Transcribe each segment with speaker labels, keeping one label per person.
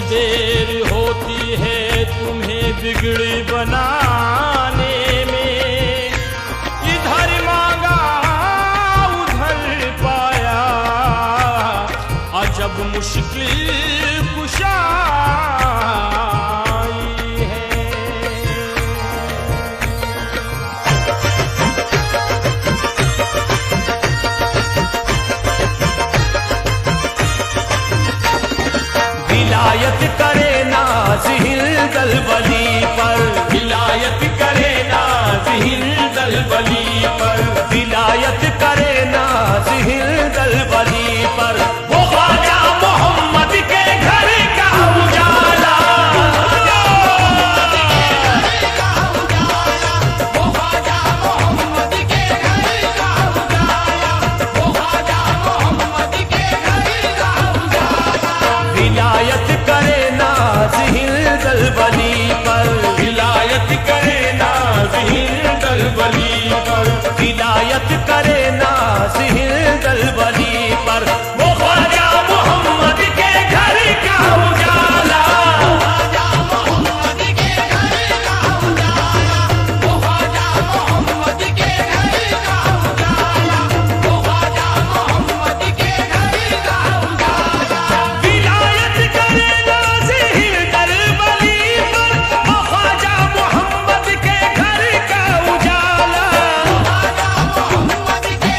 Speaker 1: देर होती है तुम्हें बिगड़ी बनाने में। इधर मांगा उधर पाया, अजब मुश्किल कुशाई है। विलायत करे नाज़ हिंदल वली पर, विलायत करे नाज़ हिंदल वली पर, विलायत करे नाज़ हिंदल वली पर। वो ख्वाजा मोहम्मद के घर का उजाला, वो ख्वाजा मोहम्मद के घर का उजाला, वो ख्वाजा मोहम्मद के घर का उजाला। विलायत करे नाज़ हिंदल वली पर, विलायत करे नाज़ हिंदल वली पर, विलायत करे नाज़ हिंदल वली पर। वो ख्वाजा मोहम्मद के घर का उजाला, ख्वाजा मोहम्मद के घर का उजाला, वो ख्वाजा मोहम्मद के घर का उजाला, वो ख्वाजा मोहम्मद के घर का उजाला। विलायत करे नाज़ हिंदल वली पर, वो ख्वाजा मोहम्मद के घर का उजाला, ख्वाजा मोहम्मद के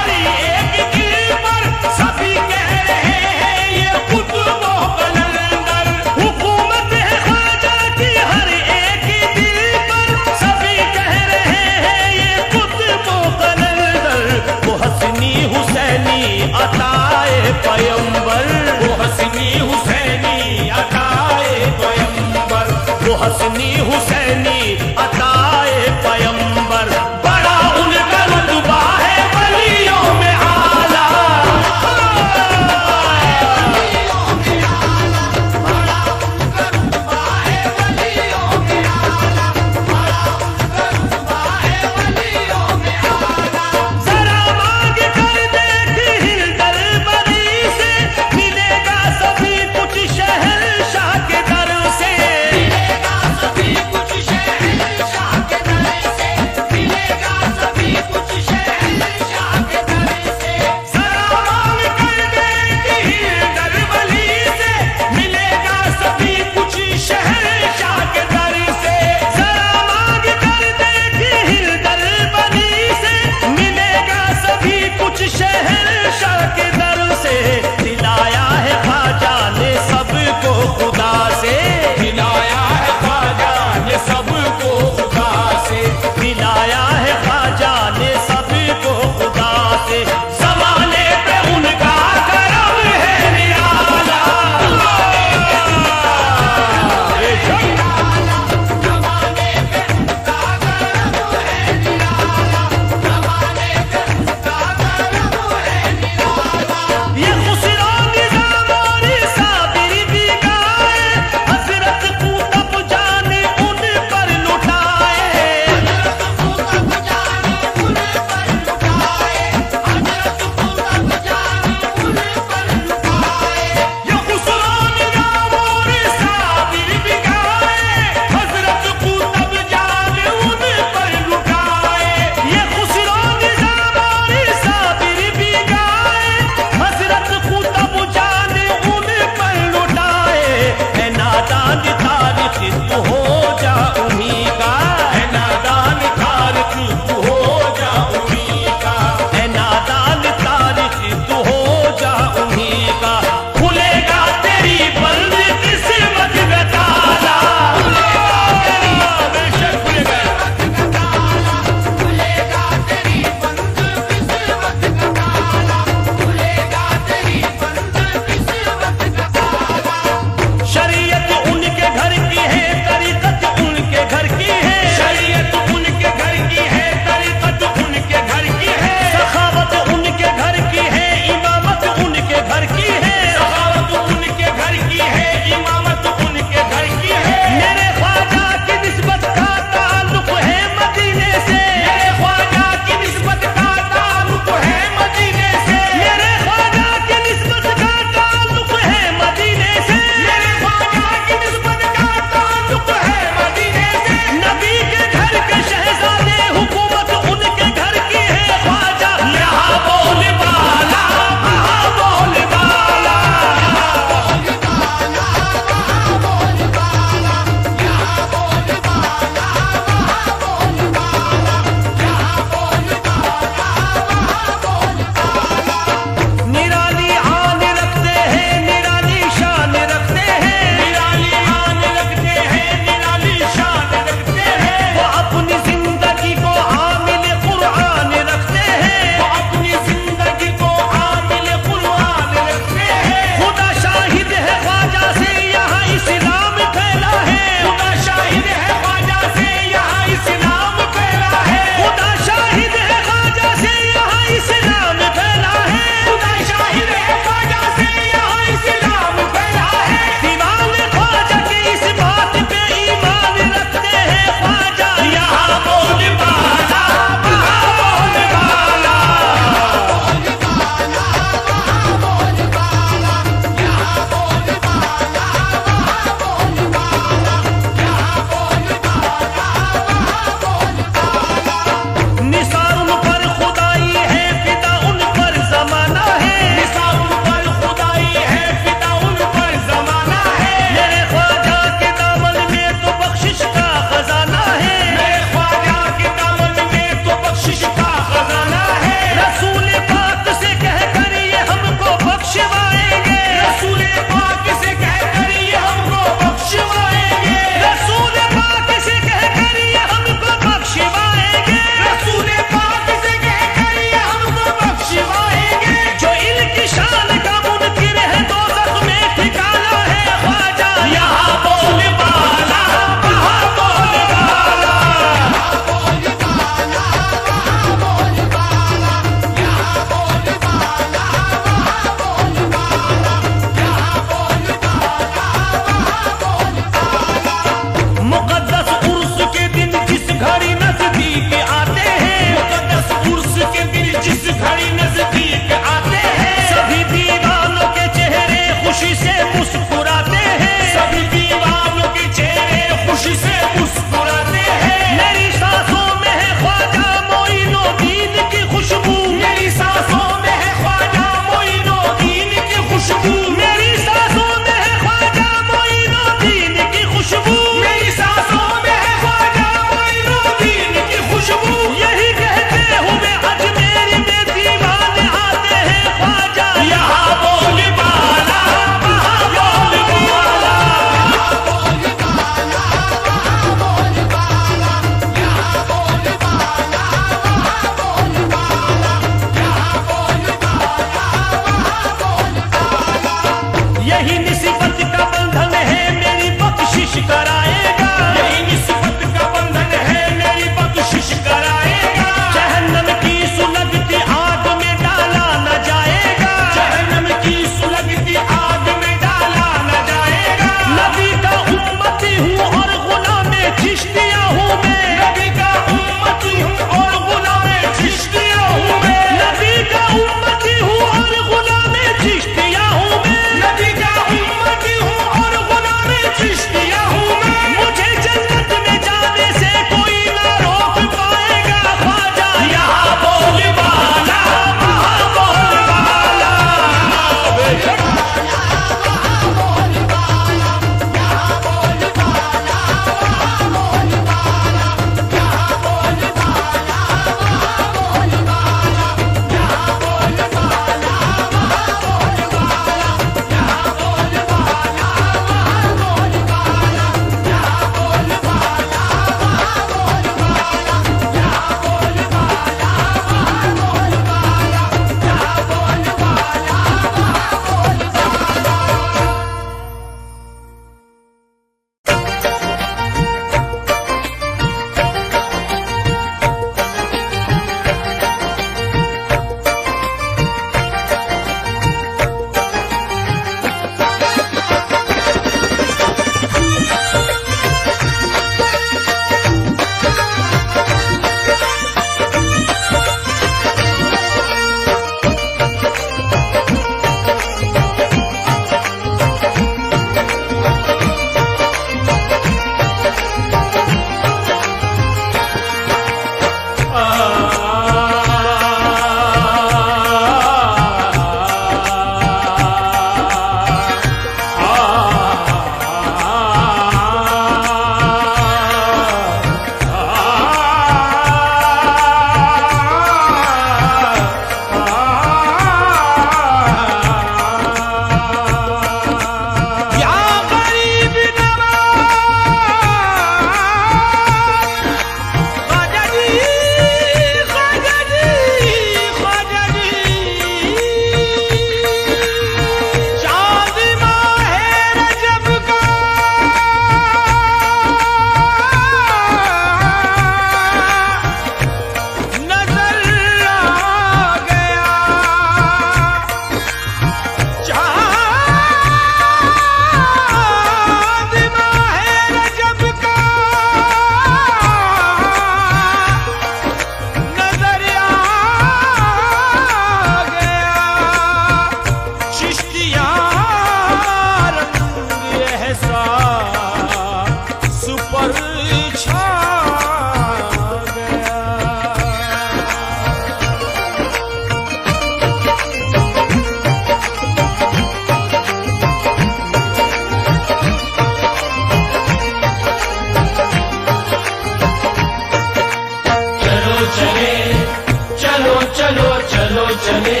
Speaker 1: चले।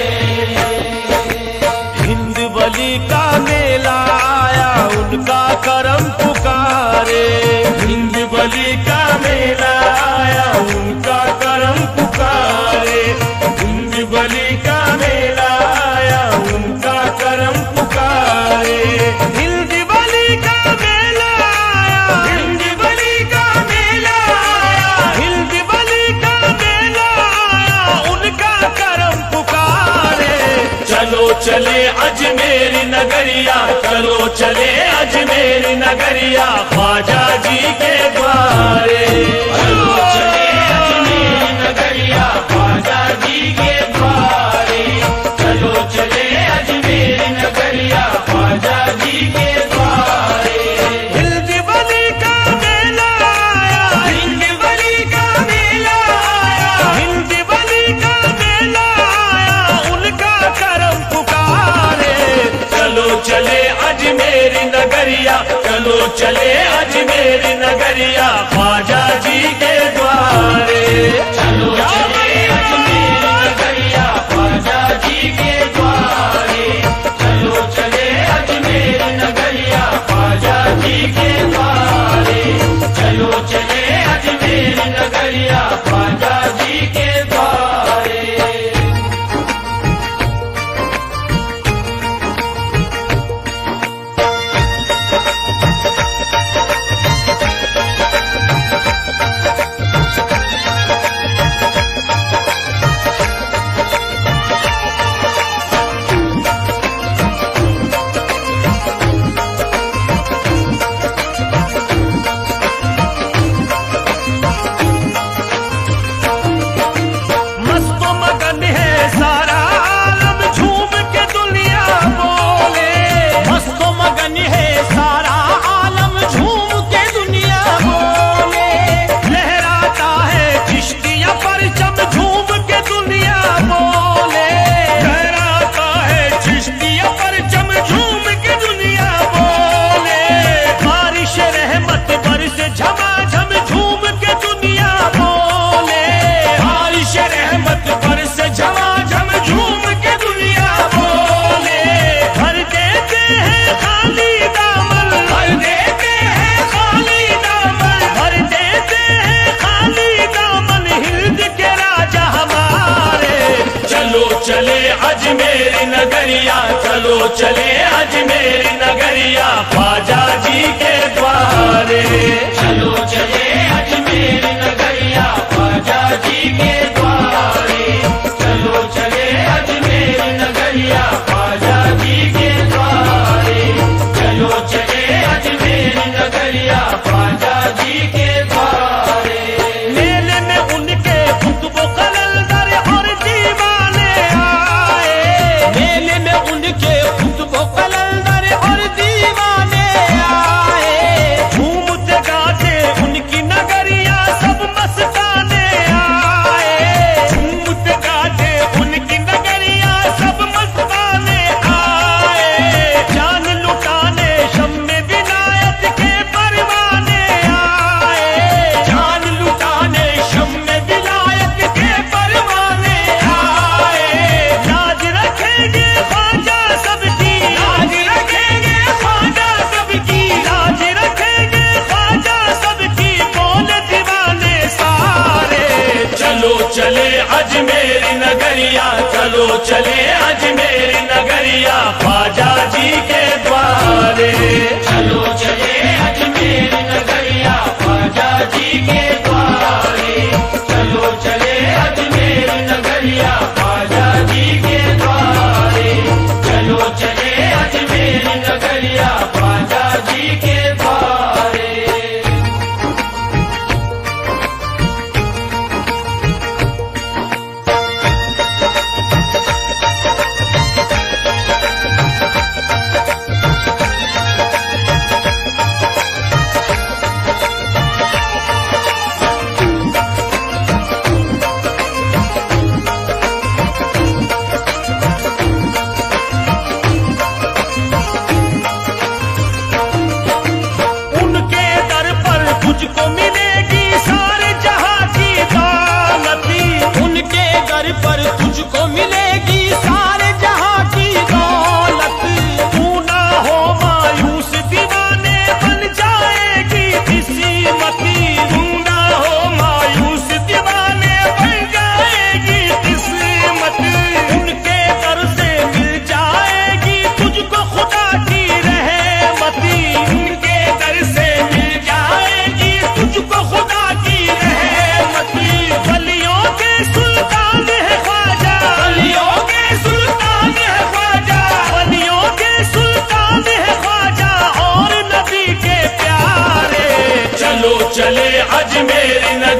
Speaker 1: हिंद बली का मेला आया उनका करम पुकारे, हिंद बली का मेला आया उनका करम पुकारे, हिंद बली का मेला आया उनका करम पुकारे। हिंद बली का मेला आया, हिंद बली का मेला आया, हिंद बली का मेला आया उनका करम पुकारे। चलो चले अजमेर नगरिया, चलो चले अजमेर नगरिया ख्वाजा जी के द्वारे। चलो चले अजमेर नगरिया ख्वाजा जी के द्वारे, चलो चले अजमेर नगरिया ख्वाजा जी के द्वारे। हिंद बली का मेला आया, हिंद बली का मेला आया, हिंद बली का मेला आया उनका करम पुकारे। चलो चले अजमेर नगरिया, चलो चले अजमेर नगरिया ख्वाजा जी के द्वारे। चलो चले अजमेर नगरिया ख्वाजा जी के द्वारे, चलो चले अजमेर नगरिया ख्वाजा जी के द्वारे, चलो चले अजमेर नगरिया ख्वाजा जी के द्वारे। मस्तो मगन है सारा आलम झूम के दुनिया बोले, मस्तो मगन है सारा आलम झूम के दुनिया बोले। लहराता है चिश्तिया परचम झूम के दुनिया बोले, लहराता है चिश्तिया परचम झूम के दुनिया बोले। बारिश रहमत बरस झमाझम झूम के दुनिया बोले, बारिश रहमत बरस झमाझम झूम के दुनिया बोले। भर देते हैं खाली दामन, भर देते हैं खाली दामन, भर देते हैं खाली दामन हिंद के राजा हमारे। चलो चले अजमेर नगरिया, चलो चले अजमेर नगरिया ख्वाजा जी के द्वारे। चलो चले अजमेर नगरिया ख्वाजा जी के द्वारे, चलो चले अजमेर नगरिया ख्वाजा जी के द्वारे, चलो चले अजमेर नगरिया ख्वाजा जी के द्वारे। मेले में उनके कुतुब कलंदर और दीवाने आए, मेले में उनके कुतुब कलंदर और दीवाने आए। झूमते गाते उनकी नगरिया सब मस्ताने आए, झूमते गाते उनकी नगरिया सब मस्ताने आए। जान लुटाने शम्मे विलायत के परवाने आए, जान लुटाने शम्मे विलायत के परवाने आए। लाज रखेंगे ख्वाजा सबकी, लाज रखेंगे ख्वाजा सबकी, लाज रखेंगे ख्वाजा सबकी बोल दीवाने सारे। चलो चले अजमेर नगरिया, चलो चले अजमेर नगरिया ख्वाजा जी के द्वारे। चलो चले अजमेर नगरिया ख्वाजा जी के द्वारे, चलो चले अजमेर नगरिया ख्वाजा जी के द्वारे, चलो चले अजमेर नगरिया ख्वाजा जी के द्वारे।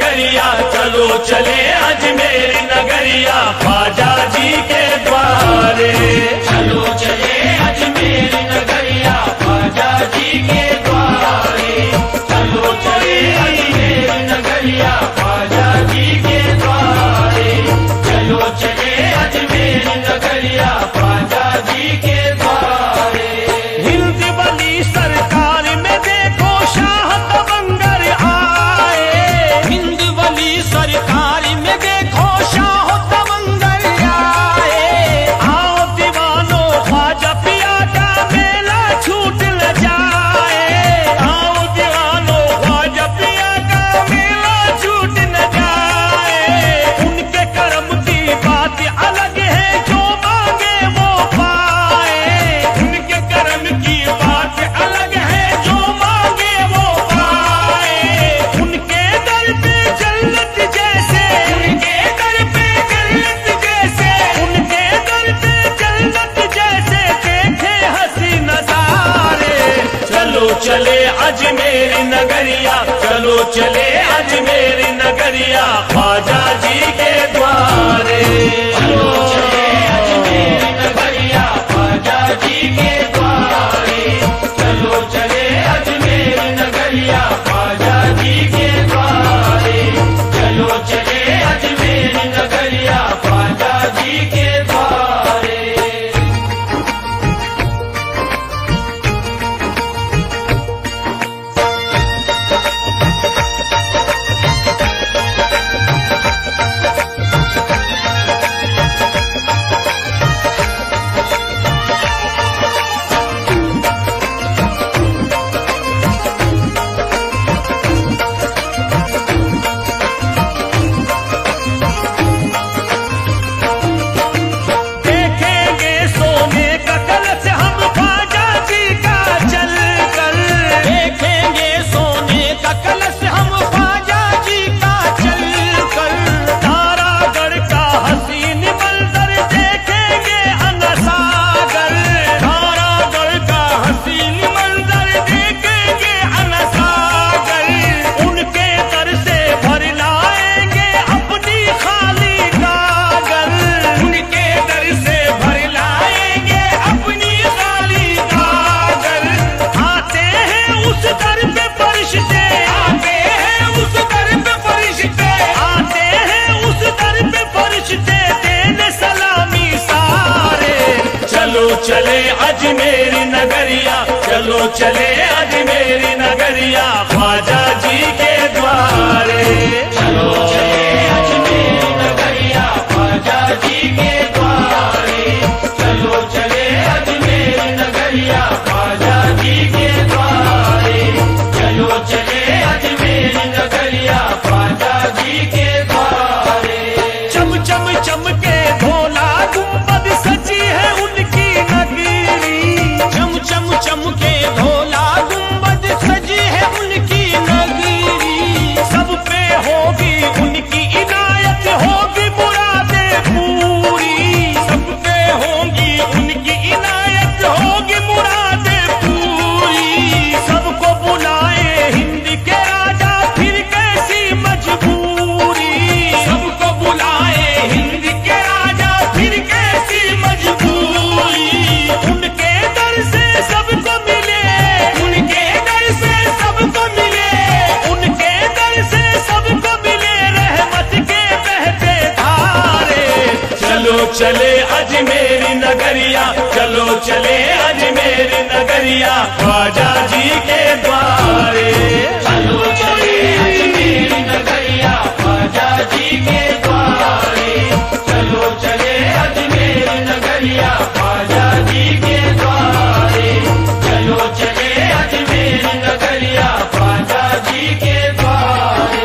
Speaker 1: नगरिया, चलो चले अजमेर नगरिया, ख्वाजा जी के द्वारे। चलो चले अजमेर नगरिया, ख्वाजा जी के द्वारे। चलो चले अजमेर नगरिया, ख्वाजा जी के द्वारे। चलो चले अजमेर नगरिया, ख्वाजा जी के द्वारे। हिंद वाली सरकार में देखो शाह तवंगर आए। हिंद वाली सरकार में देखो शाह तवंगर आए। आओ दीवानो ख्वाजा पिया का मेला छूट न जाए। आओ दीवानो ख्वाजा पिया का मेला छूट न जाए। उनके करम की बात अलग है, जो मांगे वो पाए। उनके करम की बात अलग है, जो मांगे वो पाए। उनके दर पे जन्नत जैसे, उनके दर पे जन्नत जैसे, उनके दर पे जन्नत जैसे देखे हंसी नजारे। चलो चले अजमेर नगरिया, चलो चले अजमेर नगरिया, ख्वाजा जी के द्वारे। चलो चले अजमेर नगरिया, ख्वाजा जी के द्वारे। चलो चले अजमेर नगरिया, ख्वाजा जी के द्वारे। चलो चले अजमेर नगरिया, ख्वाजा जी के द्वारे। देखेंगे सोने का कलश हम ख्वाजा जी का चलकर। देखेंगे सोने का कलश हम ख्वाजा जी का चलकर। तारागढ़ का हसीन मंजर देखेंगे अनसागर। तारागढ़ का हसीन मंजर देखेंगे अनसागर। उनके दर से भर लाएंगे अपनी खाली गागर। उनके दर से भर लाएंगे अपनी खाली गागर। आते हैं उस दर पे फरिश्ते, आते हैं उस दर पे फरिश्ते, आते हैं उस दर पे फरिश्ते देने सलामी सारे। चलो चले अजमेर नगरिया, चलो चले अजमेर नगरिया, ख्वाजा जी के द्वारे। चलो चले अजमेर नगरिया, ख्वाजा जी के द्वारे। चलो चले अजमेर नगरिया, ख्वाजा जी के द्वारे। चलो चले अजमेर नगरिया, ख्वाजा जी के द्वारे। चम चम चमके भोला गुंबद सजी है उनकी नगरी। चम चम चमके भोला गुंबद सजी है उनकी नगरी। सब पे होगी उनकी इनायत, होगी मुरादें पूरी। सब पे होगी उनकी इनायत, होगी मुरादें पूरी। सबको बुलाए हिंद के राजा, फिर कैसी मजबूरी। सबको बुलाए हिंद के राजा, फिर कैसी मजबूरी। उनके दर से सबको मिले, उनके दर से सबको मिले, उनके दर से सबको मिले रहमत के बहते धारे। चलो चले अजमेर नगरिया, चलो चले अजमेर नगरिया, ख्वाजा जी के द्वारे। चलो चले अजमेर नगरिया, ख्वाजा जी के द्वारे। चलो चले अजमेर नगरिया, ख्वाजा जी के द्वारे। चलो चले अजमेर नगरिया, ख्वाजा जी के द्वारे।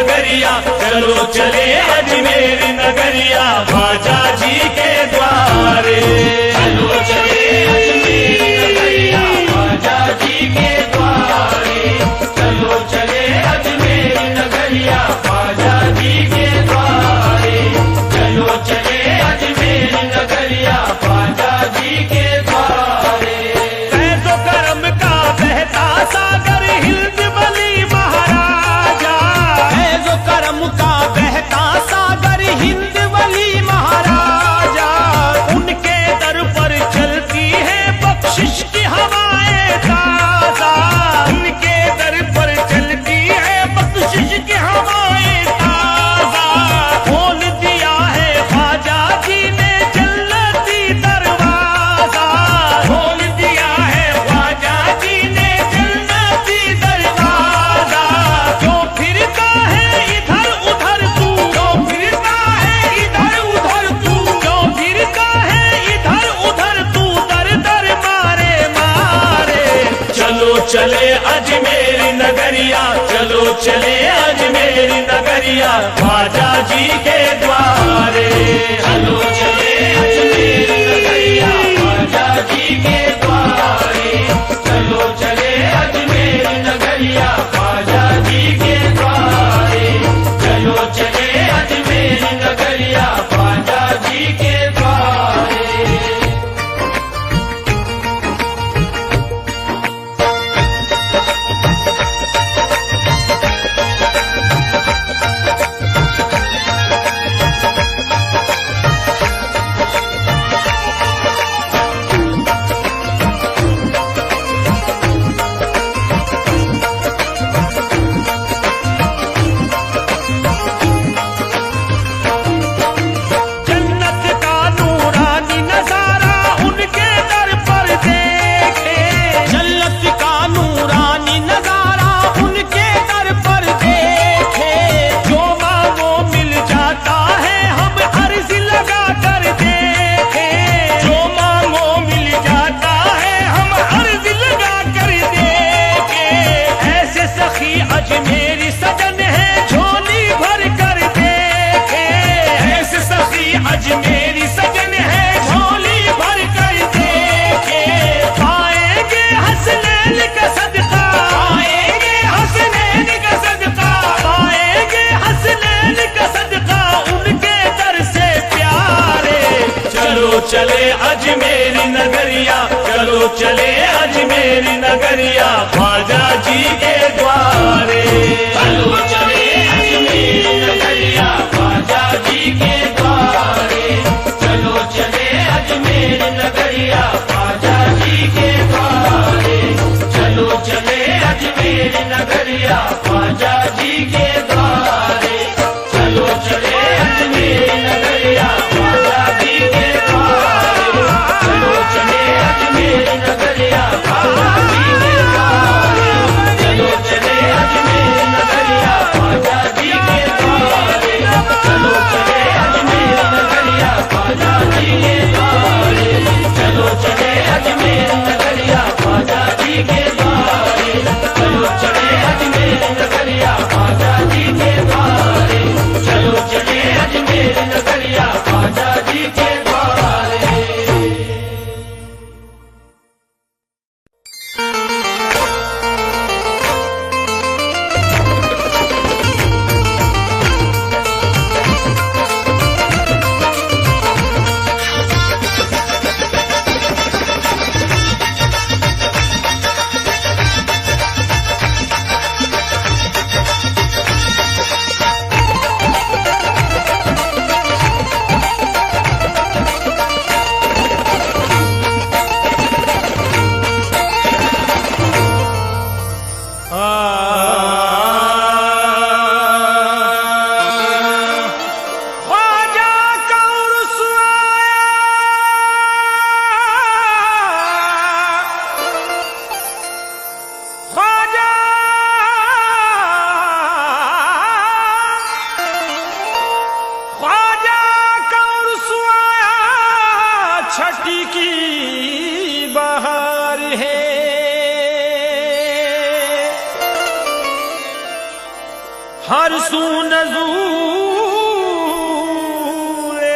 Speaker 1: नगरिया, चलो चले अजमेर नगरिया, ख्वाजा जी के द्वारे। चलो चले अजमेर नगरिया, ख्वाजा जी के द्वारे। चलो चले अजमेर नगरिया, ख्वाजा जी के द्वारे। चलो चले अजमेर नगरिया, ख्वाजा जी के द्वारे। फैज़ो करम का बहता सागर हिंद वली महाराजा,
Speaker 2: फैज़ो करम का बहता सागर हिंद वली महाराजा।
Speaker 1: उनके दर पर चलती है बख्शिश की हवाएं ताज़ा। उनके दर पर चलती है बख्शिश की हवाएं ताज़ा। खोल दिया है ख्वाजा जी ने जन्नती दरवाजा। खोल दिया है ख्वाजा जी ने जन्नती दरवाजा। जो फिरता है इधर उधर तू, जो फिरता है इधर उधर तू, जो फिरता है इधर उधर तू, दर दर मारे मारे। चलो चले अजमेर नगरिया, चलो चले अजमेर नगरिया, ख्वाजा जी के द्वारे। चलो चले अजमेर नगरिया, ख्वाजा जी के द्वारे। चलो चले अजमेर नगरिया, ख्वाजा जी के द्वारे। चलो चले अजमेर नगरिया, ख्वाजा जी के द्वारे। जन्नत का नूरानी नजारा उनके दर पर देखे।
Speaker 2: जन्नत का नूरानी नजारा उनके दर पर देखे।
Speaker 1: जो मांगो मिल जाता है हम अर्ज लगा कर देखे। जो मांगो मिल जाता है हम अर्ज लगा कर देखे। ऐसे सखी अजमेरी सजन है झोली भर कर देखे। ऐसे सखी अजमेरी सजन है झोली भर कर देखे। पाएंगे हसनैन का सदका, पाएंगे हसनैन का सदका, पाएंगे हसनैन का सदका उनके दर से प्यारे। चलो चले अजमेर नगरिया, चलो चले अजमेर नगरिया, ख्वाजा जी के द्वारे। चलो चले अजमेर नगरिया, ख्वाजा जी के द्वारे। चलो चले अजमेर नगरिया, ख्वाजा जी के द्वारे। चलो चले अजमेर नगरिया, ख्वाजा जी के द्वारे। चलो चले अजमेर नगरिया, ख्वाजा जी के द्वारे। चलो चले अजमेर नगरिया, ख्वाजा जी के द्वारे। चलो चले अजमेर नगरिया, ख्वाजा जी के द्वारे। चलो चले अजमेर नगरिया, ख्वाजा जी के द्वारे। चलो चले अजमेर नगरिया, ख्वाजा जी के द्वारे। चलो चले अजमेर नगरिया, ख्वाजा जी के द्वारे। चलो चले अजमेर नगरिया, ख्वाजा जी के द्वारे।
Speaker 2: हर सू नज़ूर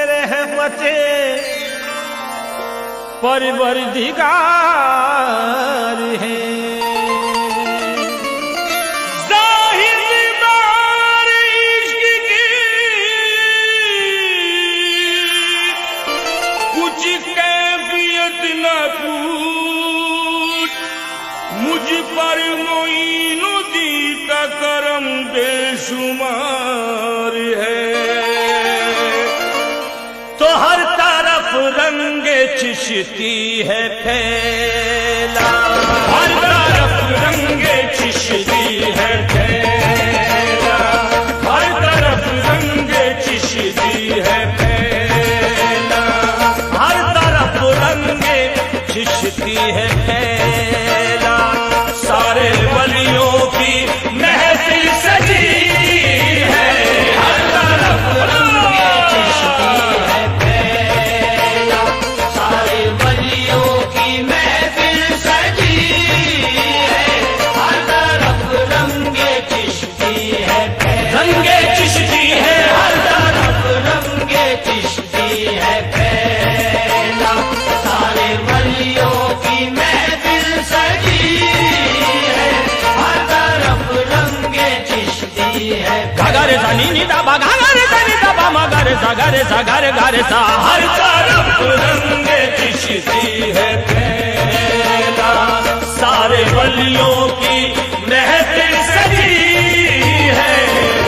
Speaker 2: रहमते परवरदिगार है। ज़ाहिर बार इश्क की कुछ कैफियत न पूछ, मुझ पर मोइनुद्दीन का करम बेशुमार है। तो हर तरफ रंगे चिश्ती है फैला, हर तरफ रंगे चिश्ती है फैला, हर तरफ रंगे चिश्ती है फैला, हर तरफ रंगे चिश्ती है फैला। सारे वलियों की महफिल सजी है, हर तरफ रंगे चिश्ती है फैला, सारे वलियों की महफिल सजी है, हर तरफ रंगे चिश्ती है फैला, रंगे चिश्ती है, हर तरफ रंगे चिश्ती है फैला, सारे वलियों की महफिल सजी है, हर तरफ रंगे चिश्ती है। गगरे सनी नी दबा, गगरे सनी दबा, मगरे सगरे सगरे गरे सा, हर तरफ रंगे चिश्ती है फैला, सारे वलियों की महफिल सजी है,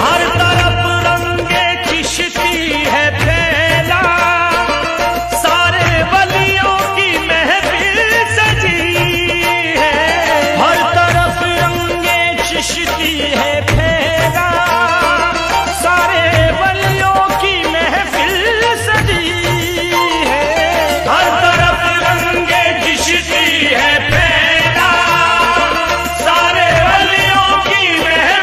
Speaker 2: हर तरफ रंगे चिश्ती है फैला, सारे वलियों की महफिल सजी है, हर तरफ रंगे चिश्ती है फैला, सारे वलियों की महफिल सजी है, हर तरफ रंगे चिश्ती है फैला, सारे वलियों की महफिल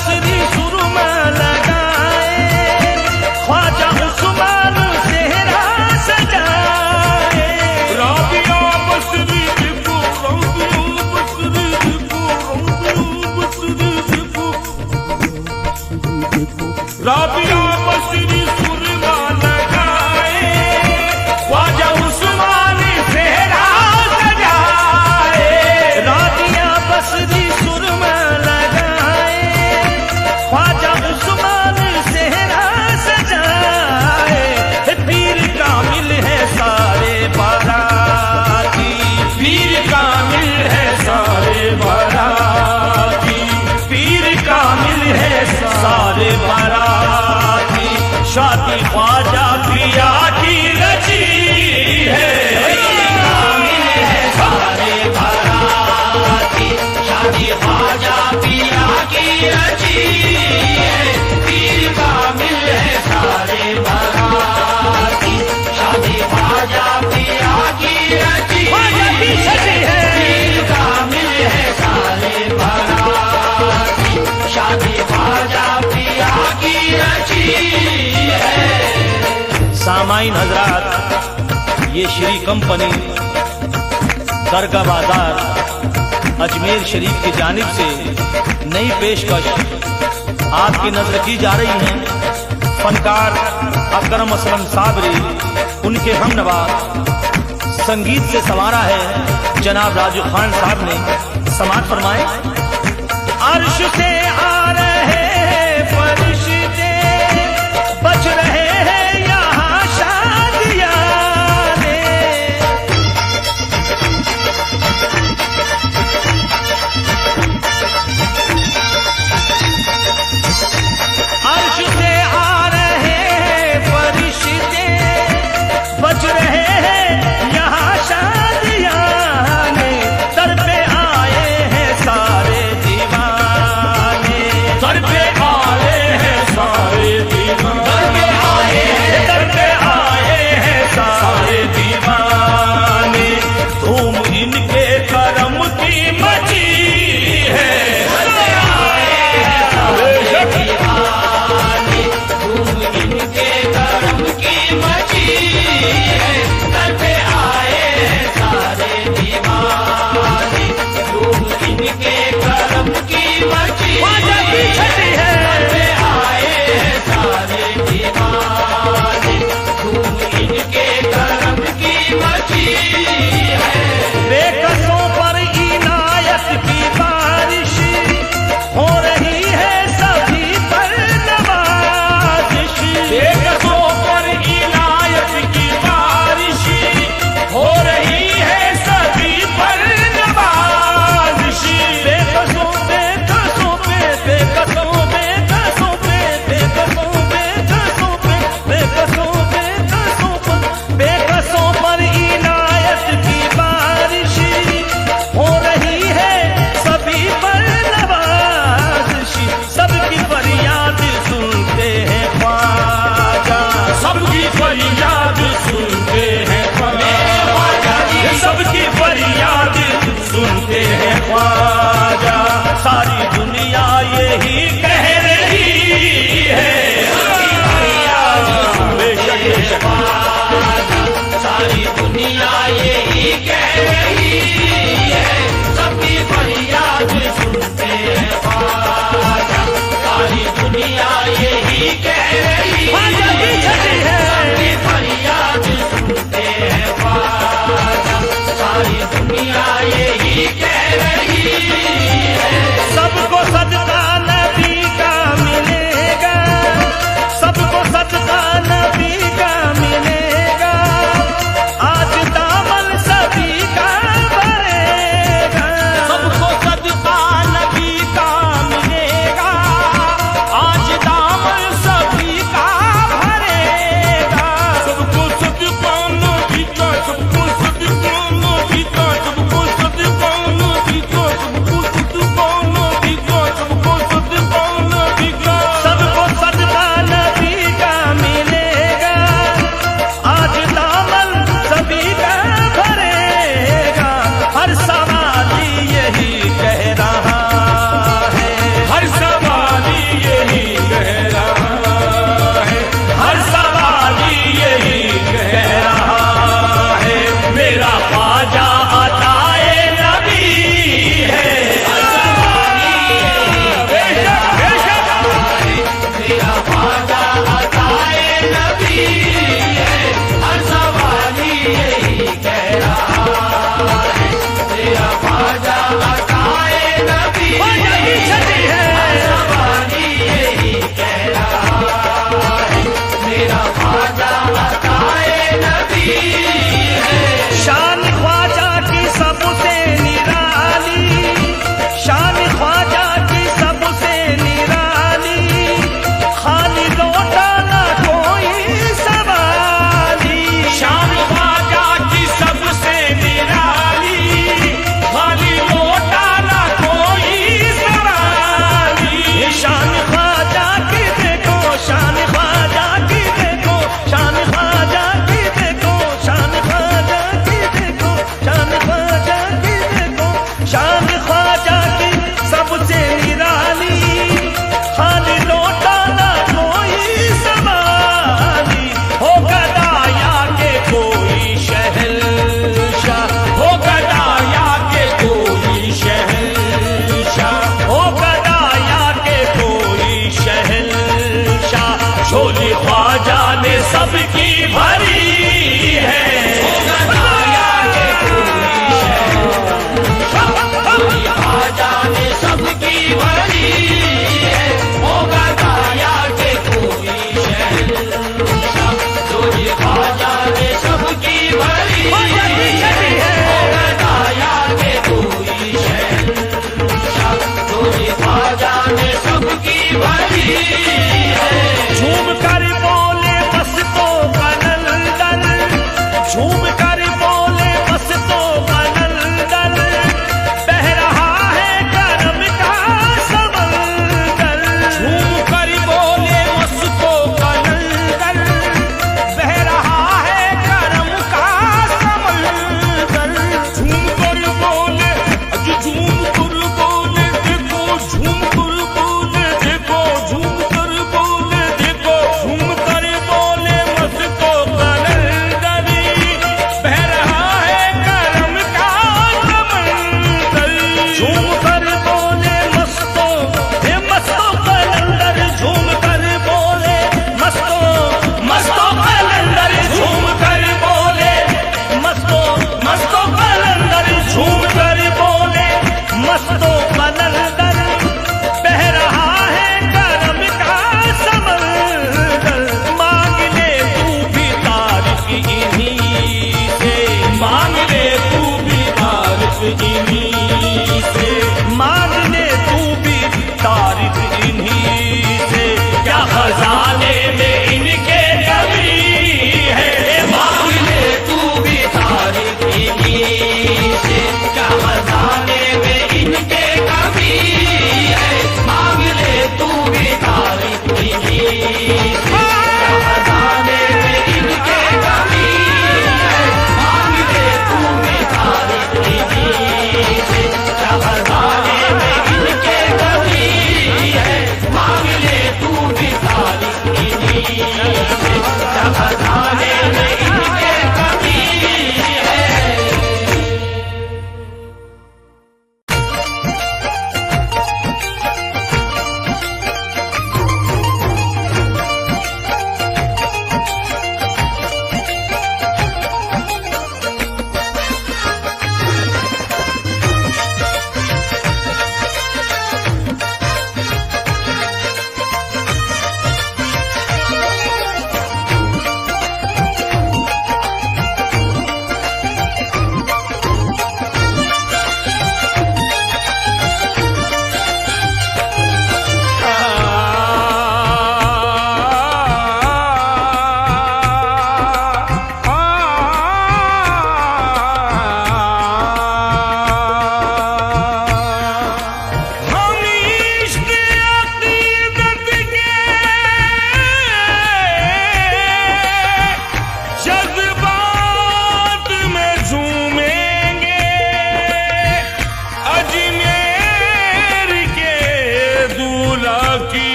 Speaker 2: बसरी सुरमा लगाए, ख्वाजा उस्मान सेहरा सजाए।
Speaker 1: राबिया बसरी देखो, राबिया बसरी देखो, राबिया बसरी देखो, राबिया बसरी सुरमा लगाए,
Speaker 2: ख्वाजा उस्मान सेहरा सजाए। राबिया बसरी सुरमा लगाए, ख्वाजा उस्मान सेहरा सजाए। पीर कामिल है सारे बाराती,
Speaker 1: पीर कामिल है सारे बाराती,
Speaker 2: पीर कामिल है सारे बाराती। शादी ख्वाजा पिया की रची है,
Speaker 1: कामिल है सारे बाराती, शादी ख्वाजा पिया की रची है। पीर कामिल है सारे बाराती, शादी ख्वाजा पिया की रची
Speaker 2: ख्वाजा की सजी है।
Speaker 1: पीर कामिल है सारे बाराती, शादी ख्वाजा पिया की रची है।
Speaker 2: सामाइन हजरात, ये श्री कंपनी दरगाह बाजार अजमेर शरीफ की जानिब से नई पेशकश आपकी नजर की जा रही है। फनकार अकरम असलम साबरी, उनके हमनवा संगीत से संवारा है जनाब राजू खान साहब ने। समाअत फरमाए। अर्श से आ रहे फरिश्ते, बच रहे हैं यहाँ शादियाने। अर्श से आ रहे हैं फरिश्ते, बच रहे हैं यहाँ शादियाने। दर पे आए हैं सारे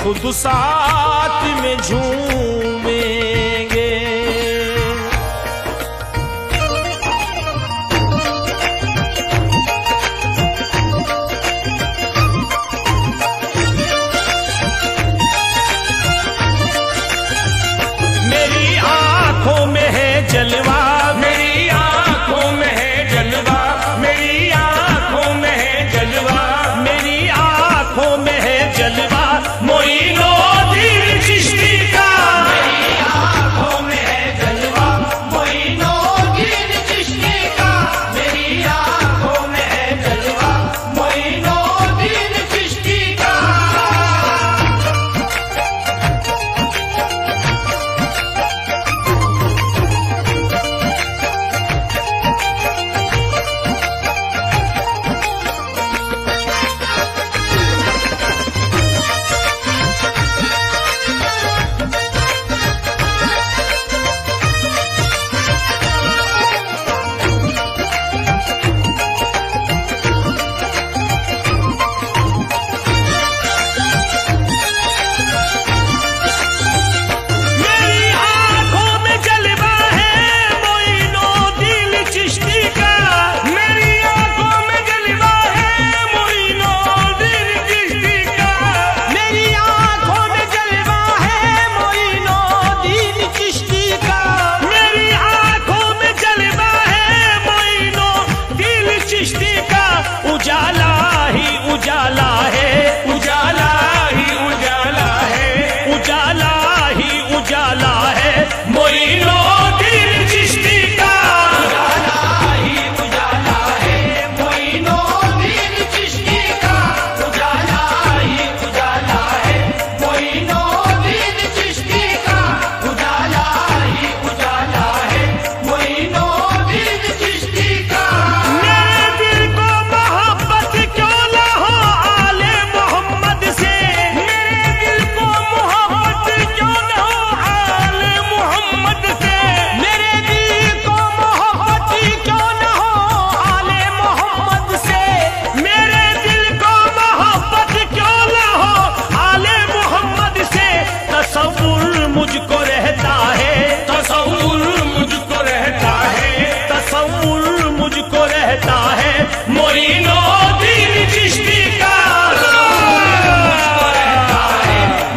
Speaker 2: खुद साथ में झूमेंगे। मेरी आंखों में है जलवा,
Speaker 1: मेरी आंखों में है जलवा, मेरी आंखों में है जलवा,
Speaker 2: मेरी आंखों में है जलवा मोइनुद्दीन चिश्ती का।
Speaker 1: मेरी आंखों में है जलवा मोइनुद्दीन चिश्ती का, मेरी आंखों में है जलवा मोइनुद्दीन चिश्ती का।
Speaker 2: मेरी आंखों में जलवा है मोइनुद्दीन चिश्ती का।
Speaker 1: मेरी आंखों में जलवा है मोइनुद्दीन चिश्ती का,
Speaker 2: मेरी आंखों में जलवा है मोइनुद्दीन चिश्ती का। मेरी आंखों में जलवा है मोइनुद्दीन चिश्ती का। उजाला ही उजाला है,
Speaker 1: उजाला ही उजाला है,
Speaker 2: उजाला ही उजाला है मोइनुद्दीन चिश्ती का।
Speaker 1: उजाला ही उजाला है मोइनुद्दीन चिश्ती का, उजाला ही उजाला है मोइनुद्दीन चिश्ती का, उजाला ही उजाला है मोइनुद्दीन चिश्ती का।
Speaker 2: मेरे दिल को मोहब्बत क्यों न हो आले मोहम्मद से,
Speaker 1: मेरे दिल को मोहब्बत क्यों न हो आले मोहम्मद से,
Speaker 2: मेरे दिल को मोहब्बत क्यों न हो आले मोहम्मद से। मेरे दिल को मोहब्बत क्यों न हो आले मोहम्मद से। तसव्वुर मुझको रहता है,
Speaker 1: तसव्वुर मुझको रहता है,
Speaker 2: तसव्वुर मुझको रहता है मोइनुद्दीन चिश्ती का।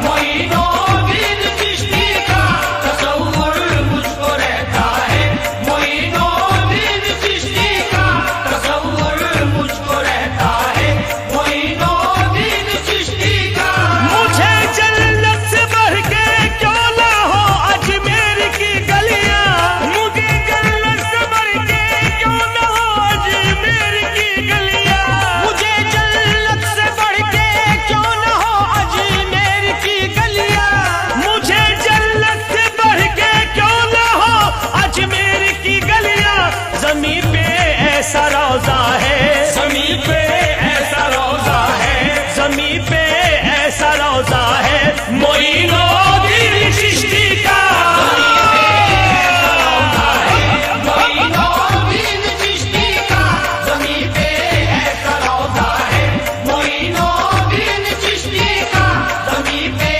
Speaker 1: मोइनुद्दीन चिश्ती का, तसव्वुर मुझको रहता है मोइनुद्दीन चिश्ती का, तसव्वुर मुझको रहता है मोइनुद्दीन चिश्ती का।
Speaker 2: मुझे जन्नत से बढ़ के क्यों ना हो अजमेर की गलियां,
Speaker 1: मुझे जन्नत से बढ़ के क्यों न हो अजमेर की गलियां,
Speaker 2: मुझे जन्नत से बढ़ के क्यों ना हो अजमेर की गलियां, मुझे जन्नत से बढ़ के क्यों ना हो अजमेर की गलियां। ज़मीं पे ऐसा रोज़ा है,
Speaker 1: ज़मीं पे ऐसा रोज़ा है,
Speaker 2: ज़मीं पे ऐसा रोज़ा है मोइनुद्दीन चिश्ती का।
Speaker 1: मोइनुद्दीन चिश्ती का, ज़मीं पे ऐसा रोज़ा है मोइनुद्दीन चिश्ती का, ज़मीं पे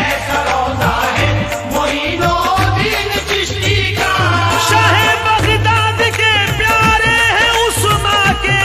Speaker 1: ऐसा रोज़ा है मोइनुद्दीन चिश्ती का।
Speaker 2: शाह बगदाद के प्यारे हैं उस्मा के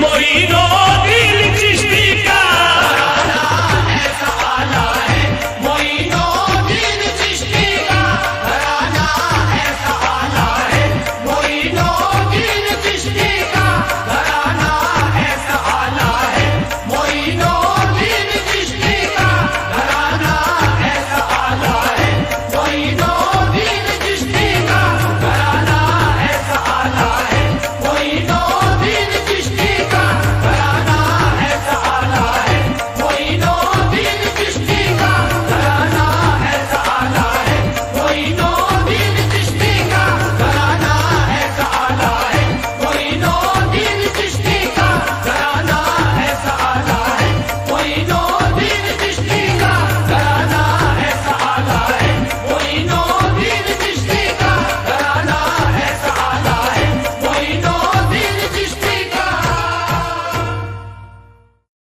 Speaker 2: मोरी रो